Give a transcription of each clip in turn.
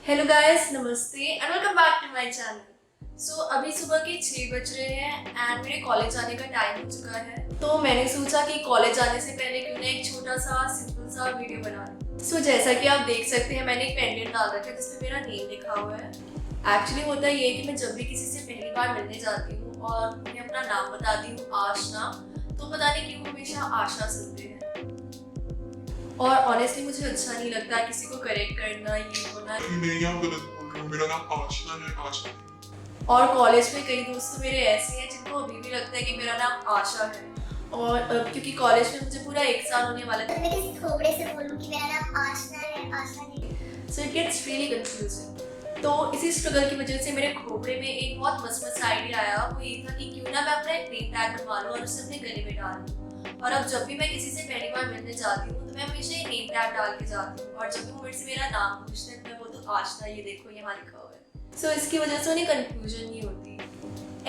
Hello guys, namaste and welcome back to my channel. अभी सुबह के 6 बज रहे हैं एंड मेरे कॉलेज जाने का टाइम हो चुका है। तो मैंने सोचा कि कॉलेज जाने से पहले क्यों ना एक छोटा सा सिंपल सा वीडियो बना लूं। जैसा कि आप देख सकते हैं, मैंने एक पेंडेंट डाल रखा है जिसपे मेरा नेम लिखा हुआ है। एक्चुअली होता ये है कि मैं जब भी किसी से पहली बार मिलने जाती हूँ और उन्हें अपना नाम बताती हूँ आशना, तो पता नहीं क्यों हमेशा आशा सुनते हैं। और ऑनेस्टली मुझे अच्छा नहीं लगता किसी को करेक्ट करना, ये होना। मैं यहाँ गलत बोल रही हूँ, मेरा नाम आशना है, आशना। और कॉलेज में कई दोस्त मेरे ऐसे हैं जिनको अभी भी लगता है कि मेरा नाम आशा है। और अब क्योंकि कॉलेज में मुझे पूरा 1 साल होने वाला है, मैं किसी थोबड़े से बोलूं कि मेरा नाम आशना है, आशना नहीं। So it gets really confusing. तो इसी स्ट्रगल की वजह से मेरे खोपड़े में एक बहुत मस्त आइडिया आया। वो ये था कि क्यों ना मैं अपना एक नेम टैग बनवा लूं और उसे अपने गले में डाल दूं। और अब जब भी मैं किसी से पहली बार मिलने जाती हूँ तो मैं हमेशा ये नेम टैग डाल के जाती हूँ। और जब भी वो मेरे से मेरा नाम पूछते हैं तो मैं बोलती हूँ आशना, ये देखो यहाँ लिखा हुआ है। इसकी वजह से उन्हें कंफ्यूजन नहीं होती।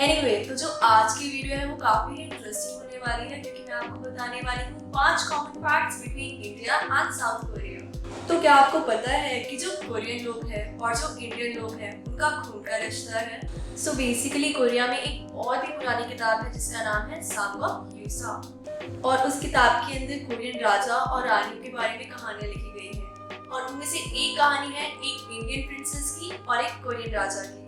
एनीवे, तो जो आज की वीडियो है वो काफी इंटरेस्टिंग होने वाली है, क्योंकि मैं आपको बताने वाली हूँ 5 common facts between India and south Korea. तो क्या आपको पता है कि जो कोरियन लोग हैं और जो इंडियन लोग हैं उनका खून का रिश्ता है। बेसिकली कोरिया में एक बहुत ही पुरानी किताब है जिसका नाम है सांगोक यूसा। और उस किताब के अंदर कोरियन राजा और रानी के बारे में कहानियां लिखी गई हैं। और उनमें से एक कहानी है एक इंडियन प्रिंसेस की और एक कोरियन राजा की।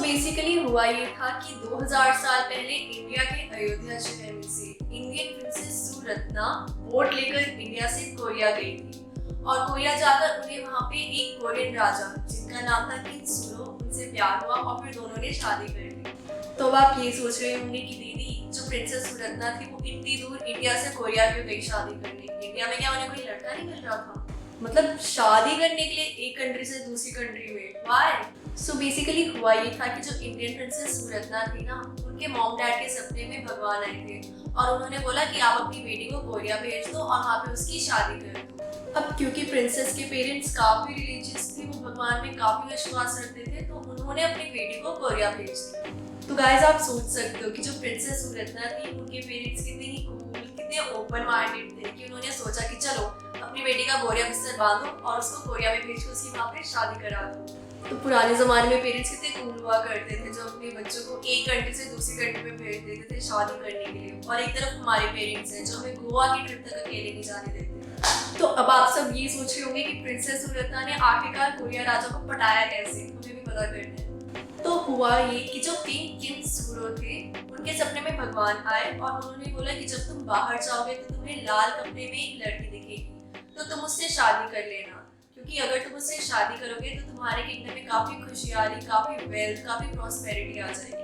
बेसिकली हुआ ये था कि 2000 साल पहले इंडिया के अयोध्या शहर में से इंडियन प्रिंसेस सुरत्ना बोट लेकर इंडिया से कोरिया गई थी। और कोरिया जाकर उन्हें वहाँ पे एक कोरियन राजा जिनका नाम था किम सुरो, उनसे प्यार हुआ और फिर दोनों ने शादी कर ली। तो अब आप ये सोच रहे होंगे कि दीदी, जो प्रिंसेस सुरत्ना थी वो इतनी दूर इंडिया से कोरिया क्यों गई शादी करने? इंडिया में क्या उन्हें कोई लड़का नहीं मिल रहा था? मतलब शादी करने के लिए एक कंट्री से दूसरी कंट्री में, व्हाई? बेसिकली हुआ ये था कि जो इंडियन प्रिंसेस सुरत्ना थी ना, उनके मॉम डैड के सपने में भगवान आए थे और उन्होंने बोला कि आप अपनी बेटी को कोरिया भेज दो और वहाँ पे उसकी शादी कर दो। अब क्योंकि प्रिंसेस के पेरेंट्स काफी रिलीजियस थे, वो भगवान में काफी विश्वास रखते थे, तो उन्होंने अपनी बेटी को कोरिया भेज दिया। तो गाइस, आप सोच सकते हो कि जो प्रिंसेस सुरत्ना थी उनके पेरेंट्स कितने ही कूल, कितने ओपन माइंडेड थे कि उन्होंने सोचा कि चलो अपनी बेटी का बोरिया बिस्तर बांधो और उसको कोरिया में भेज कर उसकी वहाँ पे शादी करा दो। तो पुराने जमाने में पेरेंट्स कितने कूल हुआ करते थे जो अपने बच्चों को एक कंट्री से दूसरी कंट्री में भेज देते थे शादी करने के लिए। और एक तरफ हमारे पेरेंट्स हैं जो हमें गोवा की ट्रिप तक अकेले नहीं जाने देते। तो अब आप सब ये सोच रहे होंगे कि प्रिंसेस सुरत्ना ने आखिरकार कोरिया राजा को पटाया कैसे, हमें भी पता करना है। तो हुआ ये कि जो किंग किम सुरो थे उनके सपने में भगवान आए और उन्होंने बोला कि जब तुम बाहर जाओगे तो तुम्हें लाल कपड़े में एक लड़की दिखेगी, तो तुम उससे शादी कर लेना, क्योंकि अगर तुम उससे शादी करोगे तो तुम्हारे किंगडम में काफी खुशहाली, काफी वेल्थ, काफी प्रॉस्पेरिटी आ जाएगी।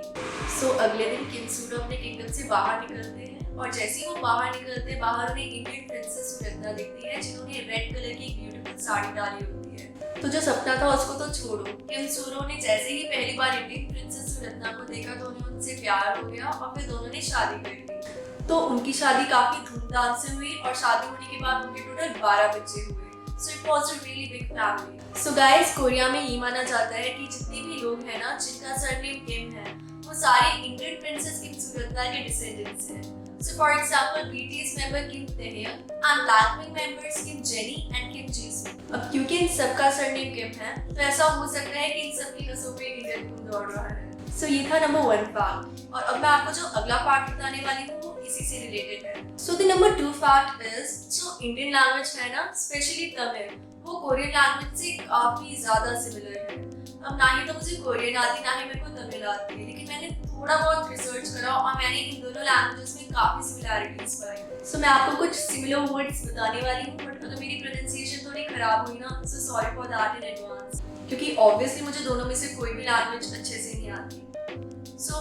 अगले दिन किम सुरो अपने किंगडम से बाहर निकलते हैं और जैसे ही वो बाहर निकलते हैं, बाहर उन्हें इंडियन प्रिंसेस सुरत्ना दिखती है जिन्होंने रेड कलर की ब्यूटीफुल साड़ी डाली होती है। तो जो सपना था उसको तो छोड़ो, किम सुरो ने जैसे ही पहली बार इंडियन प्रिंसेस सुरत्ना को देखा तो उन्हें उनसे प्यार हो गया और फिर दोनों ने शादी कर ली। तो उनकी शादी काफी धूमधाम से हुई और शादी होने के बाद उनके टोटल 12 बच्चे हुए। It was a really big family. Guys, Korea में ये माना जाता है कि जितने भी लोग हैं ना जिनका सरनेम किम है, वो सारे इंडियन प्रिंसेस किम सुरत्ना के डिसेंडेंट्स हैं। For example, BTS member Kim Taehyung and Blackpink members Kim Jennie and Kim Jisoo. अब क्योंकि इन सबका सरनेम किम है, तो ऐसा हो सकता है कि इन सबकी नसों में इंडियन खून दौड़ रहा है। ये था नंबर 1 फैक्ट। और अब मैं आपको जो अगला फैक्ट बताने वाली हूँ वो इसी से रिलेटेड है। The number 2 fact is, जो इंडियन लैंग्वेज है ना, स्पेशली तमिल, वो कोरियन लैंग्वेज से काफी ज्यादा सिमिलर है। अब ना ही तो मुझे कोरियन आती, ना ही मेरे को तमिल आती है, लेकिन मैंने थोड़ा बहुत रिसर्च करा और मैंने इन दोनों लैंग्वेजेस में काफी सिमिलैरिटीज पाई। मैं आपको कुछ सिमिलर वर्ड्स बताने वाली हूँ, बट अगर मेरी प्रोनाउंसिएशन थोड़ी खराब हुई ना, so sorry for that in advance, क्योंकि ऑब्वियसली मुझे दोनों में से कोई भी लैंग्वेज अच्छे से नहीं आती।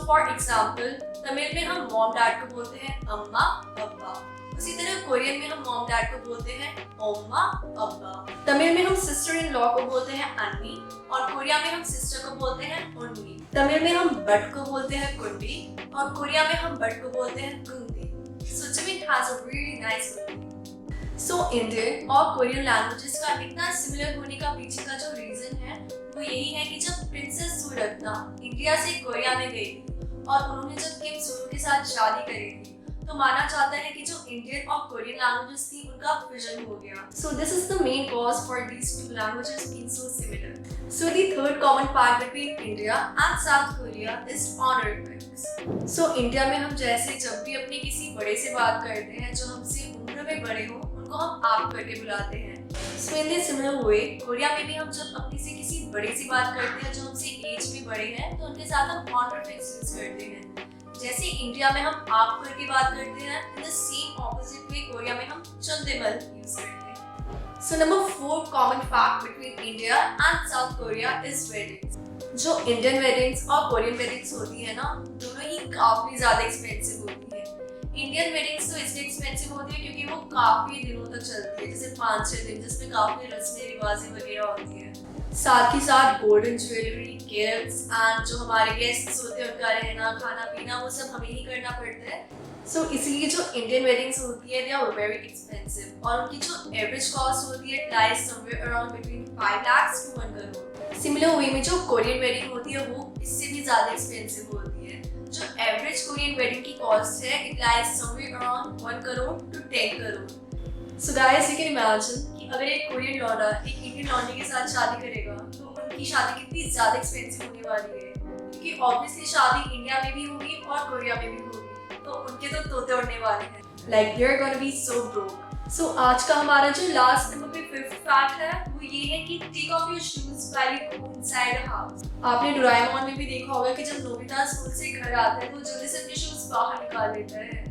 फॉर एग्जाम्पल, तमिल में हम मॉम डैड को बोलते हैं अम्मा अब्बा, उसी तरह कोरियन में हम मॉम डैड को बोलते हैं ओम्मा अब्बा। तमिल में हम सिस्टर इन लॉ को बोलते हैं अन्नी और कोरिया में हम सिस्टर को बोलते हैं उन्नी। तमिल में हम बट को बोलते हैं कुंडी और कोरिया में हम बट को बोलते हैं कुंदी। Jimin has a really nice meaning. Indian और कोरियन लैंग्वेजेस का इतना सिमिलर होने का पीछे का जो रीजन है वो यही है कि जब प्रिंसेस सुरत्ना इंडिया से कोरिया में गई थी और उन्होंने जब किम सुरो के साथ शादी करी थी, तो माना जाता है कि जो इंडियन और कोरियन लैंग्वेजेस थी उनका फ्यूजन हो गया। This is the main cause for these two languages being so similar. So the third common part between India and South Korea is honor things. So India में हम जैसे जब भी अपने किसी बड़े से बात करते हैं जो हमसे उम्र में बड़े हो उनको हम आप करके बुलाते हैं. So in the similar way, Korea में भी हम जब अपने से किसी बड़े से बात करते हैं जो हमसे एज में बड़े हैं तो उनके साथ हम honor things यूज करते हैं. जैसे इंडिया में हम आप करके बात करते हैं, in the same opposite way Korea में हम चंदेमल यूज करते हैं. So number 4 common fact between India and South Korea is weddings. जो इंडियन वेडिंग्स और कोरियन वेडिंग्स होती है ना, दोनों ही काफी ज्यादा एक्सपेंसिव होती है. इंडियन वेडिंग्स तो इसलिए एक्सपेंसिव होती है क्योंकि वो काफी दिनों तक चलती है, जैसे 5-6 दिन, जिसमें काफी रस्में रिवाजें वगैरह होती है. साथ ही साथ गोल्डन ज्वेलरी, गिफ्ट्स एंड जो हमारे गेस्ट्स होते हैं उनका रहना, खाना पीना, वो सब हमें ही करना पड़ता है. सो इसलिए जो इंडियन वेडिंग्स होती है दे आर वेरी एक्सपेंसिव और उनकी जो एवरेज कॉस्ट होती है lies somewhere around between 5 lakhs to 1 crore. Similar way में जो कोरियन वेडिंग होती है वो इससे भी ज़्यादा एक्सपेंसिव होती है. जो एवरेज कोरियन वेडिंग की कॉस्ट है it lies somewhere around 1 crore to 10 crore. So guys you can imagine कि अगर एक कोरियन लौंडा एक इंडियन लौंडे के साथ शादी करेगा तो उनकी शादी कितनी ज़्यादा एक्सपेंसिव होने वाली है, क्योंकि ऑब्वियसली शादी इंडिया में भी होगी और कोरिया में भी होगी, तो उनके तो तोते उड़ने वाले हैं. Like they are gonna be so broke. So आज का हमारा जो लास्ट नंबर पे 5th फैक्ट है वो ये है कि take off your shoes while you go inside the house. आपने डोरेमोन में भी देखा होगा कि जब नोबिता स्कूल से घर आता है तो जल्दी से अपने शूज बाहर निकाल लेता है.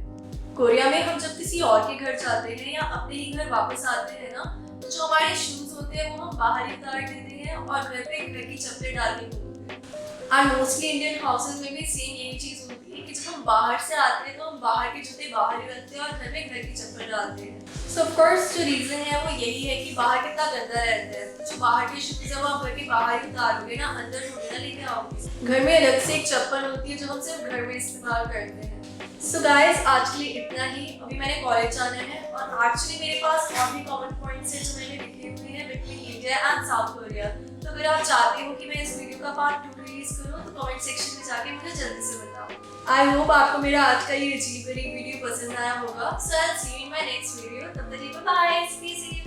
कोरिया में हम जब किसी और के घर जाते हैं या अपने ही घर वापस आते हैं ना, तो जो हमारे शूज होते हैं वो हम बाहर ही उतार देते हैं और घर पे घर की चप्पलें डाल के घूमते हैं. एंड मोस्टली इंडियन हाउसेस में भी सेम यही चीज होती है कि जब हम बाहर से आते हैं तो हम बाहर के जूते बाहर ही रखते हैं और घर में घर की चप्पल डालते हैं. सो ऑफ कोर्स जो रीजन है वो यही है कि बाहर कितना गंदा रहता है. जो बाहर के शूज है वो आप घर के बाहर ही उतारोगे ना, अंदर थोड़ी ना लेके आओगे. घर में अलग से एक चप्पल होती है जो हम सिर्फ घर में इस्तेमाल करते हैं. सो गाइस आज के लिए इतना ही. अभी मैंने कॉलेज जाना है और एक्चुअली मेरे पास और भी कॉमन पॉइंट्स हैं जो मैंने लिखे हुए हैं between India and south Korea. तो अगर आप चाहते हो कि मैं इस वीडियो का पार्ट 2 रिलीज करूं तो कमेंट सेक्शन में जाके मुझे जल्दी से बताओ. आई होप आपको मेरा आज का ये अजीब गरीब वीडियो पसंद आया होगा. So I will see you in my next video. तब तक के लिए बाय बाय. Stay safe.